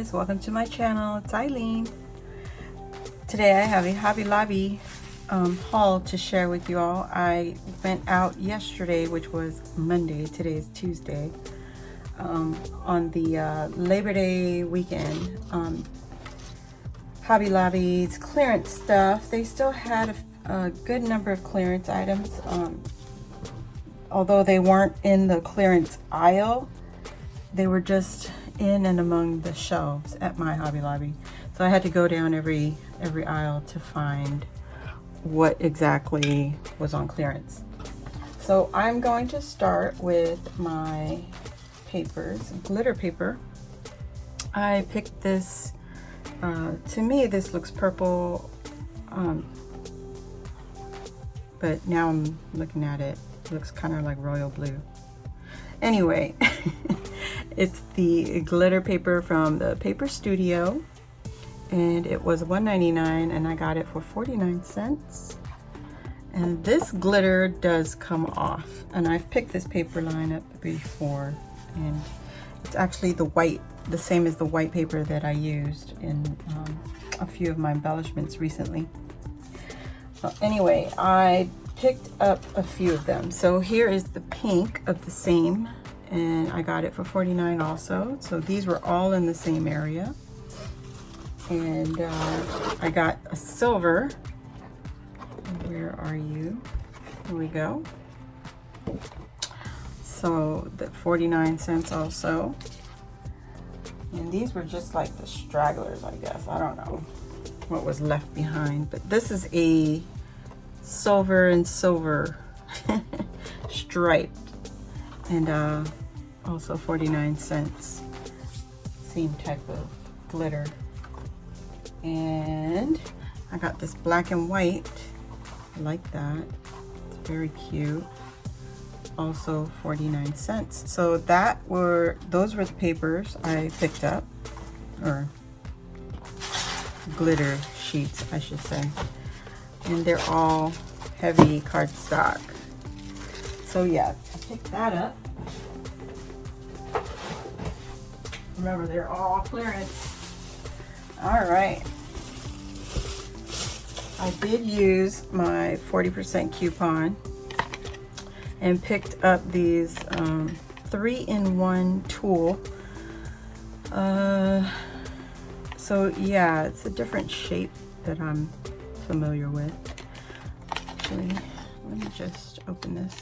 guys, welcome to my channel. It's Eileen. Today I have a Hobby Lobby haul to share with you all. I went out yesterday, which was Monday. Today is Tuesday. On the Labor Day weekend. Hobby Lobby's clearance stuff. They still had a good number of clearance items. Although they weren't in the clearance aisle, they were just in and among the shelves at my Hobby Lobby. So I had to go down every aisle to find what exactly was on clearance. So I'm going to start with my papers, glitter paper. I picked this, to me this looks purple, but now I'm looking at it, it looks kind of like royal blue. Anyway, it's the glitter paper from the Paper Studio, and it was $1.99 and I got it for 49 cents. And this glitter does come off, and I've picked this paper line up before, and it's actually the white, the same as the white paper that I used in a few of my embellishments recently. Anyway, I picked up a few of them. So here is the pink of the same, and I got it for 49 also. So these were all in the same area. And I got a silver. Where are you? Here we go. So the 49 cents also. And these were just like the stragglers, I guess. I don't know what was left behind, but this is a silver and silver striped, and also 49 cents. Same type of glitter. And I got this black and white. I like that. It's very cute. Also 49 cents. So those were the papers I picked up, or glitter sheets I should say, and they're all heavy cardstock. So yeah, I picked that up. Remember, they're all clearance. All right, I did use my 40% coupon and picked up these 3-in-1 tool. So yeah, it's a different shape that I'm familiar with. Actually, let me just open this.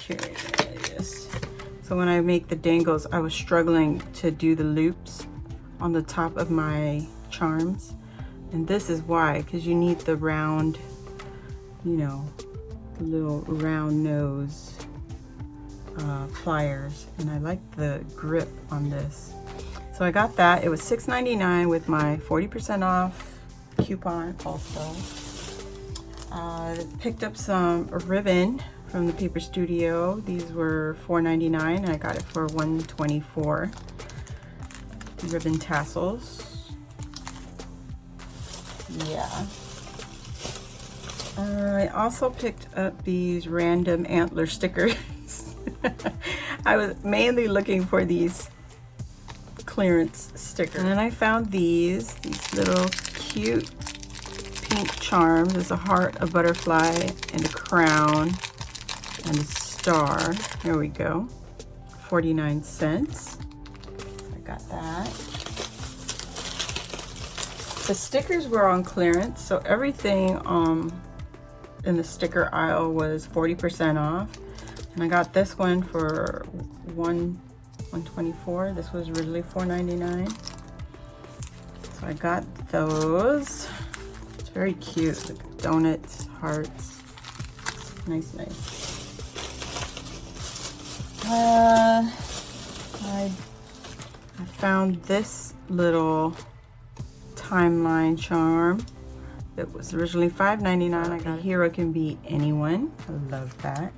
Here it is. So when I make the dangles, I was struggling to do the loops on the top of my charms. And this is why, because you need the round, you know, the little round nose pliers, and I like the grip on this. So I got that. It was $6.99 with my 40% off coupon also. Picked up some ribbon from the Paper Studio. These were $4.99 and I got it for $1.24. Ribbon tassels. Yeah. I also picked up these random antler stickers. I was mainly looking for these clearance stickers, and then I found these little cute pink charms. There's a heart, a butterfly, and a crown, and a star. There we go. 49 cents. I got that. The stickers were on clearance, so everything in the sticker aisle was 40% off, and I got this one for $1.24. This was originally $4.99, so I got those. It's very cute, like donuts, hearts, nice. I found this little timeline charm. It was originally $5.99. I got Hero Can Be Anyone. I love that.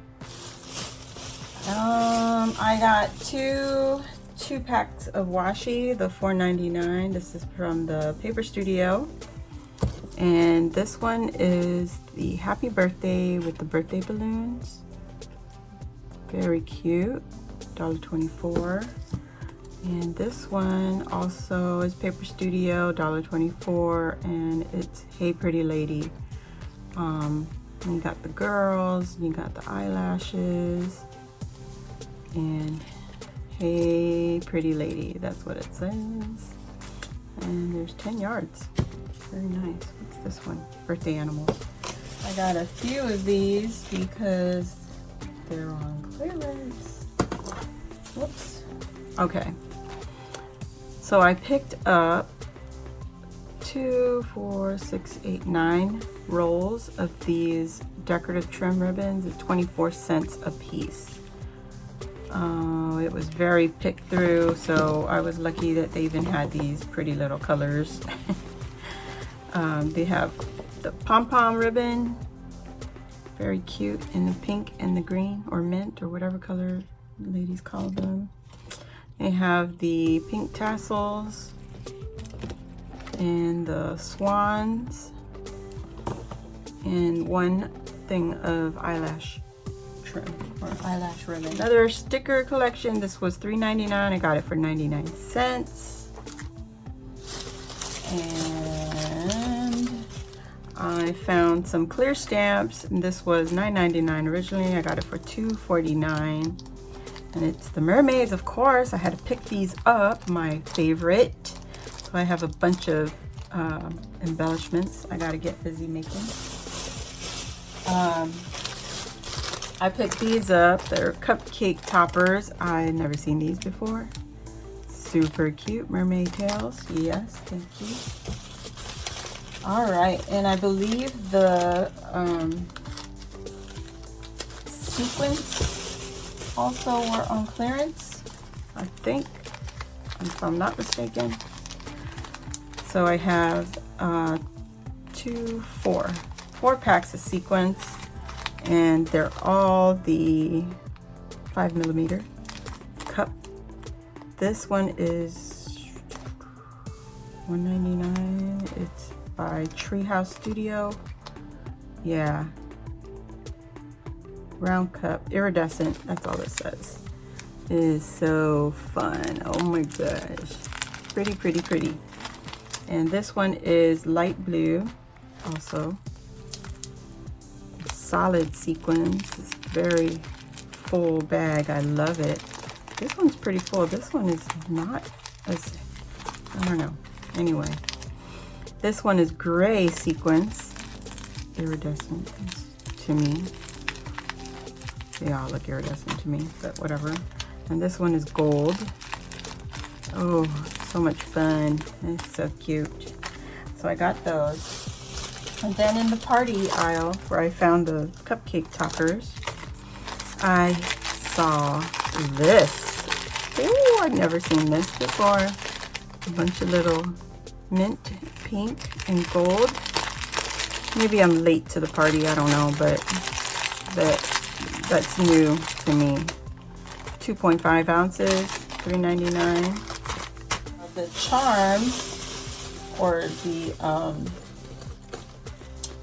I got two packs of washi, the $4.99. This is from the Paper Studio, and this one is the Happy Birthday with the birthday balloons. Very cute. $1.24. And this one also is Paper Studio, $1.24, and it's Hey Pretty Lady. You got the girls, you got the eyelashes, and Hey Pretty Lady, that's what it says. And there's 10 yards. Very nice. What's this one? Birthday animals. I got a few of these because they're on clearance. Whoops. Okay. So I picked up 2, 4, 6, 8, 9 rolls of these decorative trim ribbons at 24 cents a piece. It was very picked through, so I was lucky that they even had these pretty little colors. They have the pom-pom ribbon, very cute, in the pink and the green, or mint, or whatever color ladies call them. They have the pink tassels and the swans, and one thing of eyelash trim or eyelash ribbon. Another sticker collection. This was $3.99. I got it for 99 cents. And I found some clear stamps, and this was $9.99 originally. I got it for $2.49. And it's the mermaids, of course. I had to pick these up, my favorite. So I have a bunch of embellishments I gotta get busy making. I picked these up. They're cupcake toppers. I've never seen these before. Super cute. Mermaid tails. Yes, thank you. All right, and I believe the sequins also were on clearance, I think, if I'm not mistaken. So I have 4 packs of sequins, and they're all the 5mm cup. This one is $1.99. It's by Treehouse Studio. Yeah. Round cup, iridescent, that's all it says. It is so fun. Oh my gosh. Pretty, pretty, pretty. And this one is light blue, also. Solid sequins. It's very full bag. I love it. This one's pretty full. This one is not as, I don't know. Anyway, this one is gray sequins. Iridescent to me. They all look iridescent to me, but whatever. And this one is gold. Oh, so much fun. It's so cute. So I got those. And then in the party aisle, where I found the cupcake toppers, I saw this. Oh, I've never seen this before. A bunch of little mint, pink, and gold. Maybe I'm late to the party, I don't know, but that's new to me. 2.5 ounces, $3.99. The charms, or the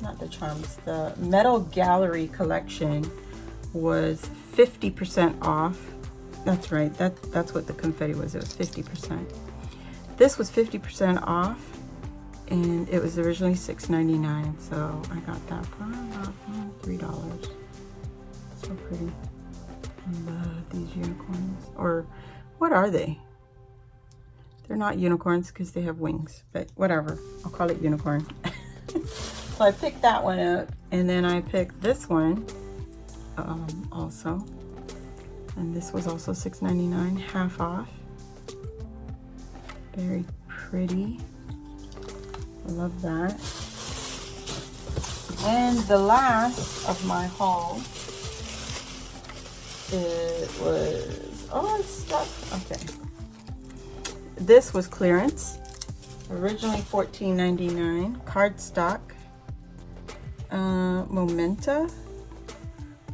not the charms, the Metal Gallery collection was 50% off. That's right, that's what the confetti was. It was 50%. This was 50% off, and it was originally $6.99, so I got that for about $3. So pretty. I love these unicorns. Or what are they? They're not unicorns because they have wings, but whatever. I'll call it unicorn. So I picked that one up, and then I picked this one also. And this was also $6.99, half off. Very pretty. I love that. And the last of my haul, it was, oh, it's stuck. Okay. This was clearance. Originally $14.99. Cardstock. Momenta.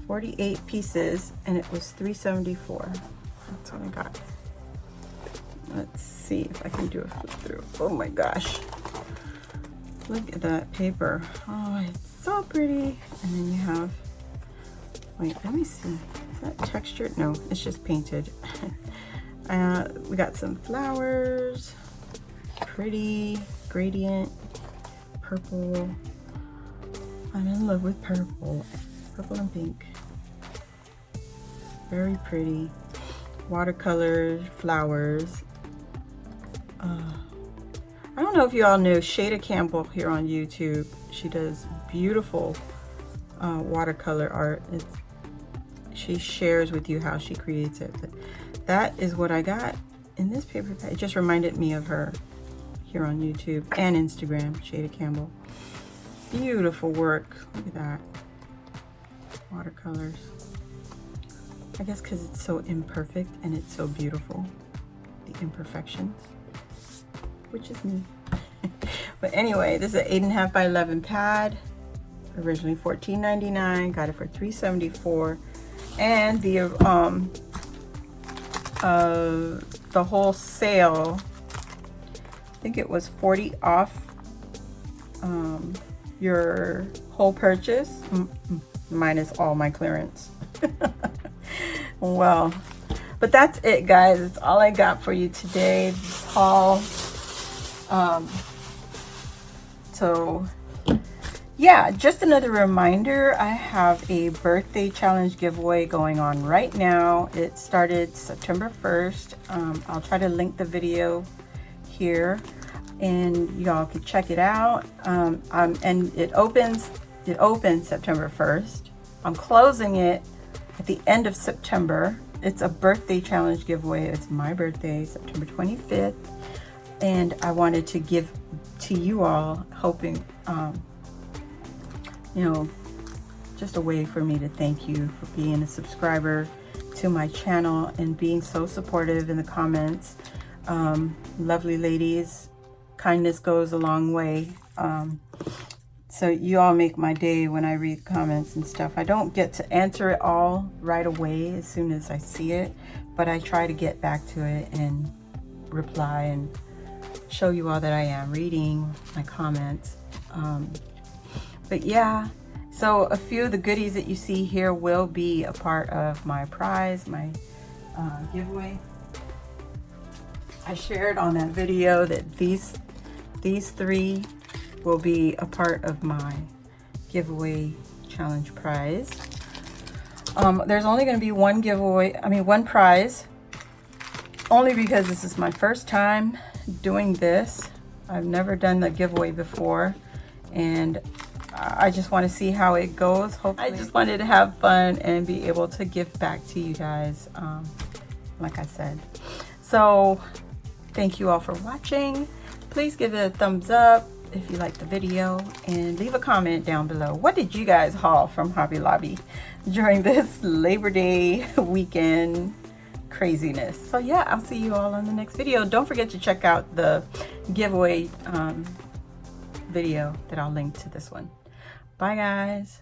48 pieces, and it was $3.74. That's what I got. Let's see if I can do a flip through. Oh my gosh. Look at that paper. Oh, it's so pretty. And then you have, wait, let me see. Is that textured? No, it's just painted. We got some flowers, pretty gradient, purple. I'm in love with purple and pink. Very pretty. Watercolors, flowers. I don't know if you all know Shada Campbell here on YouTube. She does beautiful watercolor art. She shares with you how she creates it. But that is what I got in this paper bag. It just reminded me of her here on YouTube and Instagram, Shada Campbell. Beautiful work. Look at that. Watercolors. I guess because it's so imperfect and it's so beautiful. The imperfections, which is me. But anyway, this is an 8.5 by 11 pad. Originally $14.99. Got it for $3.74. And the whole sale, I think it was 40 off your whole purchase, minus all my clearance. Well, but that's it, guys. It's all I got for you today, this haul. So yeah, just another reminder, I have a birthday challenge giveaway going on right now. It started September 1st. I'll try to link the video here and y'all can check it out. And it opens September 1st. I'm closing it at the end of September. It's a birthday challenge giveaway. It's my birthday, September 25th. And I wanted to give to you all, hoping, you know, just a way for me to thank you for being a subscriber to my channel and being so supportive in the comments. Lovely ladies, kindness goes a long way. So you all make my day when I read comments and stuff. I don't get to answer it all right away as soon as I see it, but I try to get back to it and reply and show you all that I am reading my comments. But yeah, so a few of the goodies that you see here will be a part of my prize, my giveaway. I shared on that video that these three will be a part of my giveaway challenge prize. There's only going to be one prize, only because this is my first time doing this. I've never done the giveaway before, and I just want to see how it goes. Hopefully, I just wanted to have fun and be able to give back to you guys, like I said. So thank you all for watching. Please give it a thumbs up if you liked the video, and leave a comment down below. What did you guys haul from Hobby Lobby during this Labor Day weekend craziness? So yeah, I'll see you all on the next video. Don't forget to check out the giveaway video that I'll link to this one. Bye guys.